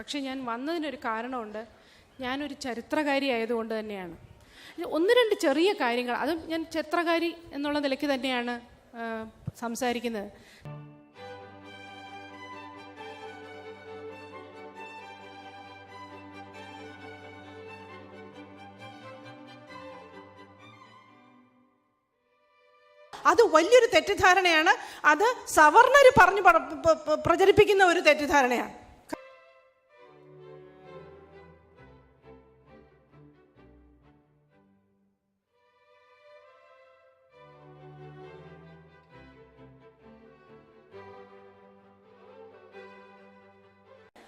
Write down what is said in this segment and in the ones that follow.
പക്ഷെ ഞാൻ വന്നതിനൊരു കാരണമുണ്ട്. ഞാനൊരു ചരിത്രകാരി ആയതുകൊണ്ട് തന്നെയാണ്. ഒന്ന് രണ്ട് ചെറിയ കാര്യങ്ങൾ, അതും ഞാൻ ചരിത്രകാരി എന്നുള്ള നിലയ്ക്ക് തന്നെയാണ് സംസാരിക്കുന്നത്. അത് വലിയൊരു തെറ്റിദ്ധാരണയാണ്. അത് സവർണർ പറഞ്ഞു പ്രചരിപ്പിക്കുന്ന ഒരു തെറ്റിദ്ധാരണയാണ്.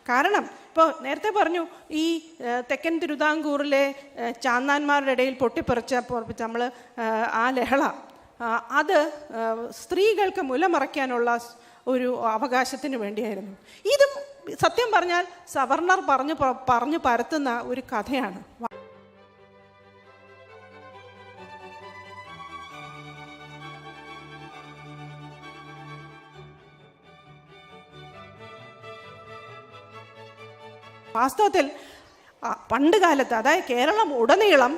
കാരണം ഇപ്പോൾ നേരത്തെ പറഞ്ഞു, ഈ തെക്കൻ തിരുവിതാംകൂറിലെ ചാന്നാന്മാരുടെ ഇടയിൽ പൊട്ടിപ്പറിച്ച നമ്മൾ ആ ലഹള, അത് സ്ത്രീകൾക്ക് മുലമറയ്ക്കാനുള്ള ഒരു അവകാശത്തിന് വേണ്ടിയായിരുന്നു. ഇതും സത്യം പറഞ്ഞാൽ സവർണർ പറഞ്ഞു പരത്തുന്ന ഒരു കഥയാണ്. വാസ്തവത്തിൽ പണ്ട് കാലത്ത്, അതായത് കേരളം ഉടനീളം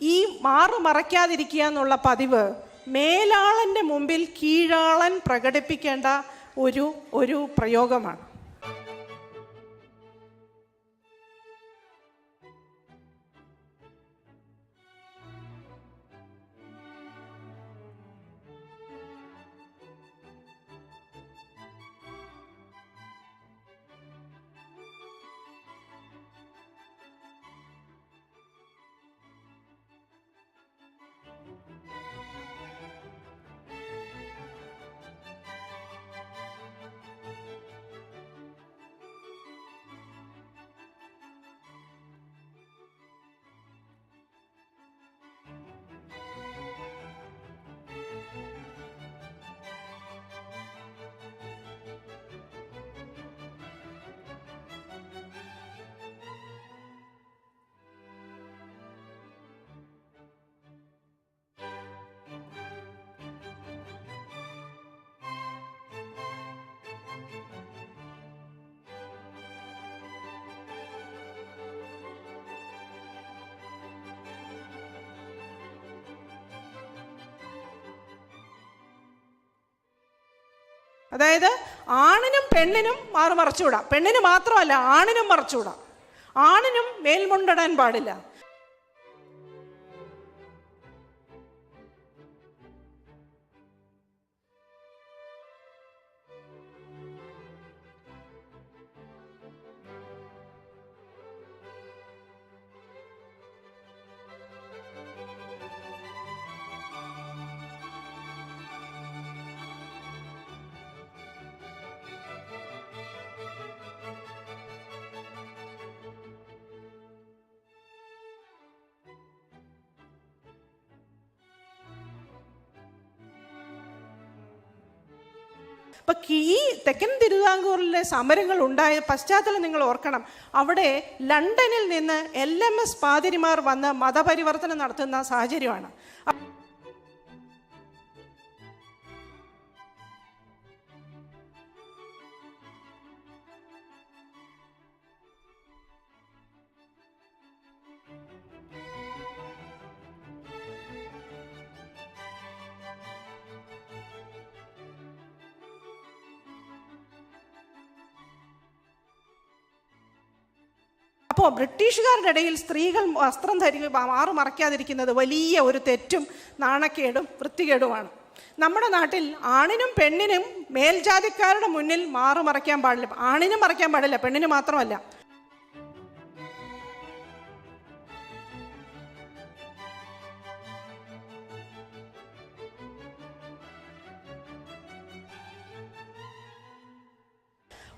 ഈ മറയ്ക്കാതിരിക്കുക എന്നുള്ള പതിവ് മേലാളൻ്റെ മുമ്പിൽ കീഴാളൻ പ്രകടിപ്പിക്കേണ്ട ഒരു പ്രയോഗമാണ്. അതായത് ആണിനും പെണ്ണിനും മറച്ചുകൂടാ. പെണ്ണിന് മാത്രമല്ല, ആണിനും മറച്ചുകൂടാ. ആണിനും മേൽമുണ്ടിടാൻ പാടില്ല. ഇപ്പം ഈ തെക്കൻ തിരുവിതാംകൂറിലെ സമരങ്ങൾ ഉണ്ടായ പശ്ചാത്തലം നിങ്ങൾ ഓർക്കണം. അവിടെ ലണ്ടനിൽ നിന്ന് LMS പാതിരിമാർ വന്ന് മതപരിവർത്തനം നടത്തുന്ന സാഹചര്യമാണ്. അപ്പോൾ ബ്രിട്ടീഷുകാരുടെ ഇടയിൽ സ്ത്രീകൾ വസ്ത്രം മറയ്ക്കാതിരിക്കുന്നത് വലിയ ഒരു തെറ്റും നാണക്കേടും വൃത്തികേടുമാണ്. നമ്മുടെ നാട്ടിൽ ആണിനും പെണ്ണിനും മേൽജാതിക്കാരുടെ മുന്നിൽ മറയ്ക്കാൻ പാടില്ല. ആണിനും മറയ്ക്കാൻ പാടില്ല, പെണ്ണിന് മാത്രമല്ല.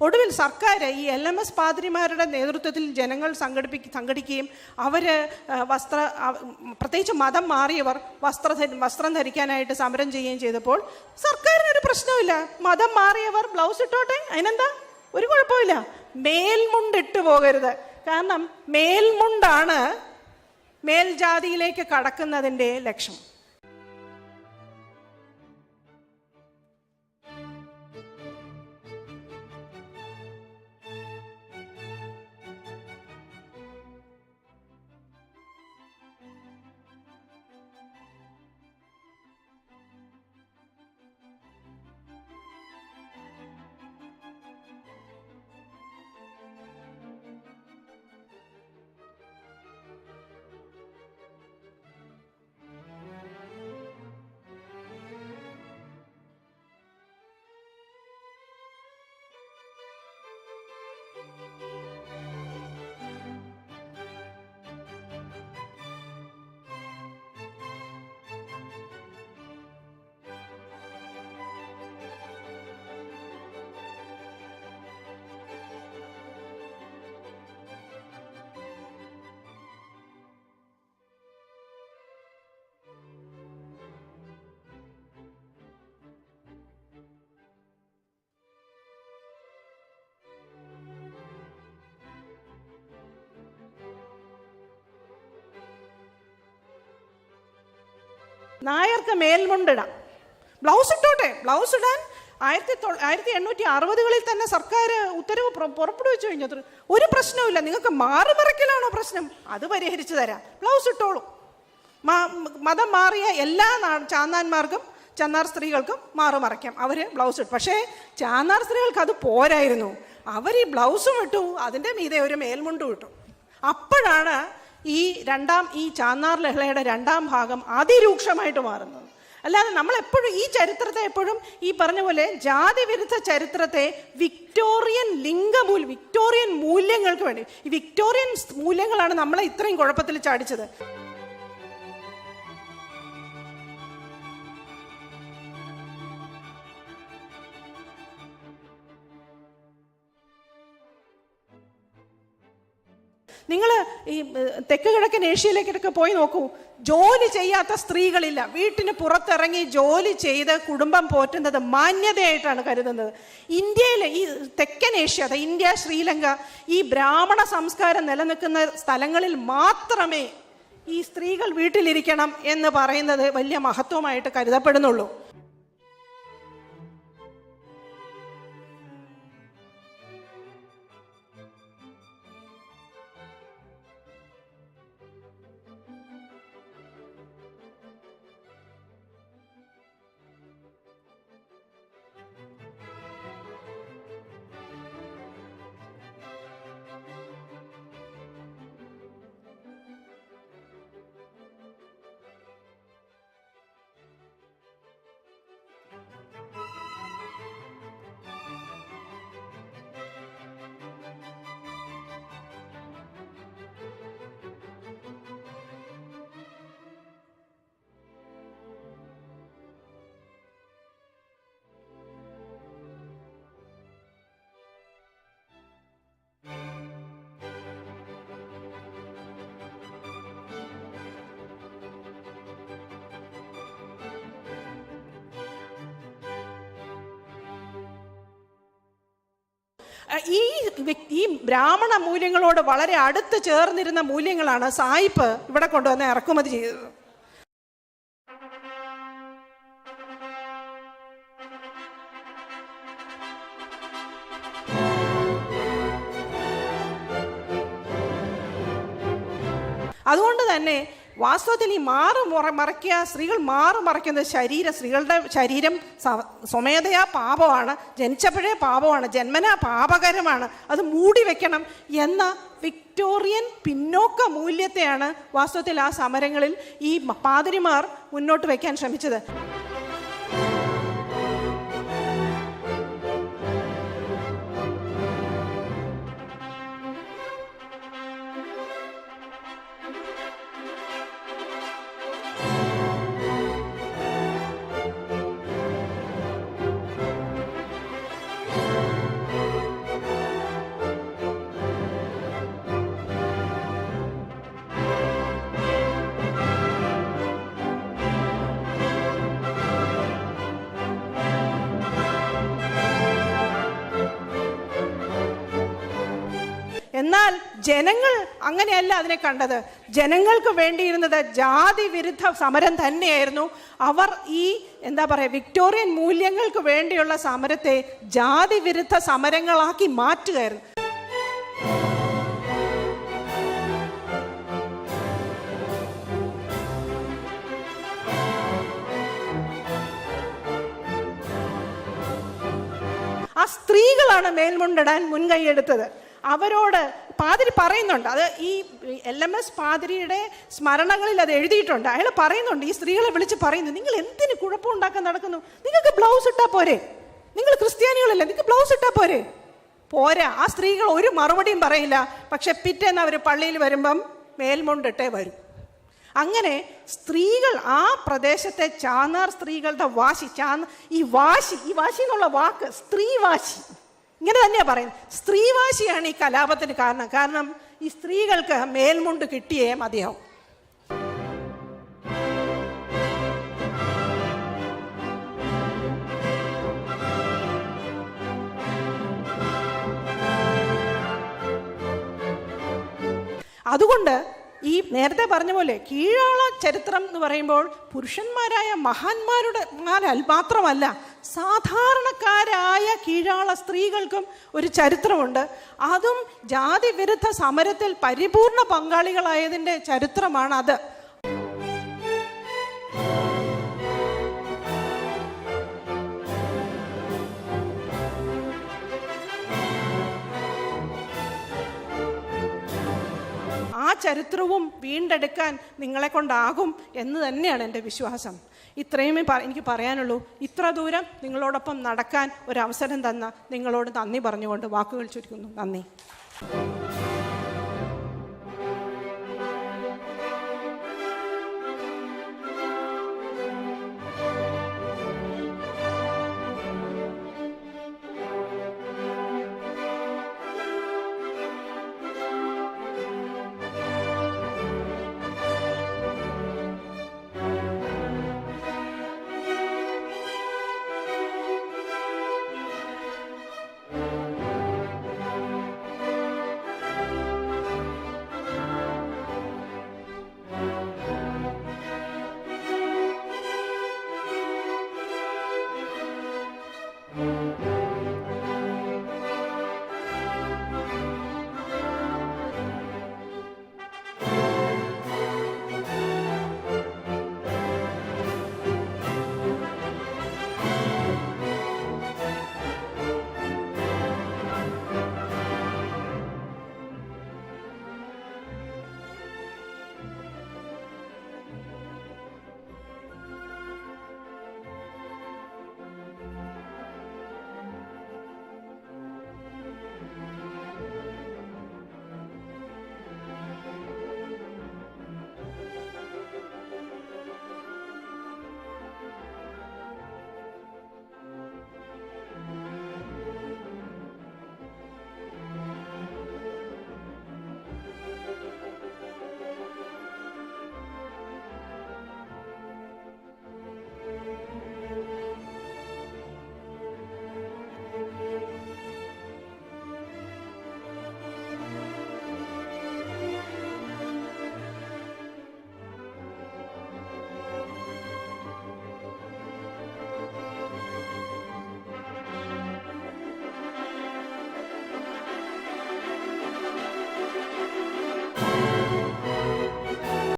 ഒടുവിൽ സർക്കാർ ഈ LMS പാതിരിമാരുടെ നേതൃത്വത്തിൽ ജനങ്ങൾ സംഘടിക്കുകയും അവർ പ്രത്യേകിച്ച് മതം മാറിയവർ വസ്ത്രം ധരിക്കാനായിട്ട് സമരം ചെയ്യുകയും ചെയ്തപ്പോൾ സർക്കാരിനൊരു പ്രശ്നമില്ല. മതം മാറിയവർ ബ്ലൗസ് ഇട്ടോട്ടെ, അതിനെന്താ, ഒരു കുഴപ്പമില്ല. മേൽമുണ്ടിട്ട് പോകരുത്. കാരണം മേൽമുണ്ടാണ് മേൽജാതിയിലേക്ക് കടക്കുന്നതിൻ്റെ ലക്ഷ്യം. നായർക്ക് മേൽമുണ്ടിടാം. ബ്ലൗസ് ഇട്ടോട്ടെ. ബ്ലൗസ് ഇടാൻ 1860-കളിൽ തന്നെ സർക്കാർ ഉത്തരവ് പുറപ്പെടുവിച്ചു കഴിഞ്ഞത്. ഒരു പ്രശ്നവുമില്ല. നിങ്ങൾക്ക് മാറുമറയ്ക്കലാണോ പ്രശ്നം? അത് പരിഹരിച്ചു തരാം. ബ്ലൗസ് ഇട്ടോളൂ. മതം മാറിയ എല്ലാ ചാന്നാന്മാർക്കും ചന്നാർ സ്ത്രീകൾക്കും മാറുമറയ്ക്കാം. അവർ ബ്ലൗസ് ഇട്ടു. പക്ഷേ ചാന്നാർ സ്ത്രീകൾക്ക് അത് പോരായിരുന്നു. അവർ ഈ ബ്ലൗസും ഇട്ടു, അതിൻ്റെ മീതെ ഒരു മേൽമുണ്ടും ഇട്ടു. അപ്പോഴാണ് ഈ ചാന്നാർ ലഹളയുടെ രണ്ടാം ഭാഗം അതിരൂക്ഷമായിട്ട് മാറുന്നത്. അല്ലാതെ നമ്മളെപ്പോഴും ഈ ചരിത്രത്തെ എപ്പോഴും ഈ പറഞ്ഞ പോലെ ജാതി വിരുദ്ധ ചരിത്രത്തെ വിക്ടോറിയൻ വിക്ടോറിയൻ മൂല്യങ്ങൾക്ക് വേണ്ടി, ഈ വിക്ടോറിയൻ മൂല്യങ്ങളാണ് നമ്മളെ ഇത്രയും കുഴപ്പത്തിൽ ചാടിച്ചത്. നിങ്ങൾ ഈ തെക്ക് കിഴക്കൻ ഏഷ്യയിലേക്കൊക്കെ പോയി നോക്കൂ. ജോലി ചെയ്യാത്ത സ്ത്രീകളില്ല. വീട്ടിന് പുറത്തിറങ്ങി ജോലി ചെയ്ത് കുടുംബം പോറ്റുന്നത് മാന്യതയായിട്ടാണ് കരുതുന്നത്. ഇന്ത്യയിലെ ഈ തെക്കൻ ഏഷ്യ, ഇന്ത്യ, ശ്രീലങ്ക, ഈ ബ്രാഹ്മണ സംസ്കാരം നിലനിൽക്കുന്ന സ്ഥലങ്ങളിൽ മാത്രമേ ഈ സ്ത്രീകൾ വീട്ടിലിരിക്കണം എന്ന് പറയുന്നത് വലിയ മഹത്വമായിട്ട് കരുതപ്പെടുന്നുള്ളൂ. ഈ ബ്രാഹ്മണ മൂല്യങ്ങളോട് വളരെ അടുത്ത് ചേർന്നിരുന്ന മൂല്യങ്ങളാണ് സായിപ്പ് ഇവിടെ കൊണ്ടുവന്ന് ഇറക്കുമതി ചെയ്തത്. അതുകൊണ്ട് തന്നെ വാസ്തവത്തിൽ ഈ സ്ത്രീകൾ മറയ്ക്കുന്നത് സ്ത്രീകളുടെ ശരീരം സ്വമേധയാ പാപമാണ്, ജനിച്ചപ്പോഴേ പാപമാണ്, ജന്മനാ പാപകരമാണ്, അത് മൂടി വെക്കണം എന്ന വിക്ടോറിയൻ പിന്നോക്ക മൂല്യത്തെയാണ് വാസ്തവത്തിൽ ആ സമരങ്ങളിൽ ഈ പാതിരിമാർ മുന്നോട്ട് വയ്ക്കാൻ ശ്രമിച്ചത്. എന്നാൽ ജനങ്ങൾ അങ്ങനെയല്ല അതിനെ കണ്ടത്. ജനങ്ങൾക്ക് വേണ്ടിയിരുന്നത് ജാതി വിരുദ്ധ സമരം തന്നെയായിരുന്നു. അവർ ഈ വിക്ടോറിയൻ മൂല്യങ്ങൾക്ക് വേണ്ടിയുള്ള സമരത്തെ ജാതി വിരുദ്ധ സമരങ്ങളാക്കി മാറ്റുകയായിരുന്നു. ആ സ്ത്രീകളാണ് മേൽമുണ്ടിടാൻ മുൻകൈയെടുത്തത്. അവരോട് പാതിരി പറയുന്നുണ്ട്, അത് ഈ LMS പാതിരിയുടെ സ്മരണകളിൽ അത് എഴുതിയിട്ടുണ്ട്. അയാൾ പറയുന്നുണ്ട്, ഈ സ്ത്രീകളെ വിളിച്ച് പറയുന്നു, നിങ്ങൾ എന്തിന് കുഴപ്പമുണ്ടാക്കാൻ നടക്കുന്നു? നിങ്ങൾക്ക് ബ്ലൗസ് ഇട്ടാൽ പോരെ? നിങ്ങൾ ക്രിസ്ത്യാനികളല്ലേ, നിങ്ങൾക്ക് ബ്ലൗസ് ഇട്ടാൽ പോരെ? പോരാ. ആ സ്ത്രീകൾ ഒരു മറുപടിയും പറയില്ല. പക്ഷെ പിറ്റേന്ന് അവർ പള്ളിയിൽ വരുമ്പം മേൽമുണ്ടിട്ടേ വരും. അങ്ങനെ സ്ത്രീകൾ ആ പ്രദേശത്തെ ചാന്നാർ സ്ത്രീകളുടെ വാശി, ഈ വാശി എന്നുള്ള വാക്ക് സ്ത്രീവാശി, ഇങ്ങനെ തന്നെയാ പറയുന്നത്. സ്ത്രീവാശിയാണ് ഈ കലാപത്തിന് കാരണം ഈ സ്ത്രീകൾക്ക് മേൽമുണ്ട് കിട്ടിയേ മതിയാവും. അതുകൊണ്ട് ഈ നേരത്തെ പറഞ്ഞ പോലെ കീഴാള ചരിത്രം എന്ന് പറയുമ്പോൾ പുരുഷന്മാരായ മഹാന്മാരുടെ മാത്രമല്ല, സാധാരണക്കാരായ കീഴാള സ്ത്രീകൾക്കും ഒരു ചരിത്രമുണ്ട്. അതും ജാതി വിരുദ്ധ സമരത്തിൽ പരിപൂർണ പങ്കാളികളായതിൻ്റെ ചരിത്രമാണത്. ആ ചരിത്രവും വീണ്ടെടുക്കാൻ നിങ്ങളെ കൊണ്ടാകും എന്ന് തന്നെയാണ് എൻ്റെ വിശ്വാസം. ഇത്രയുമേ എനിക്ക് പറയാനുള്ളൂ. ഇത്ര ദൂരം നിങ്ങളോടൊപ്പം നടക്കാൻ ഒരവസരം തന്ന നിങ്ങളോട് നന്ദി പറഞ്ഞുകൊണ്ട് വാക്കുകൾ ചുരുക്കുന്നു. നന്ദി.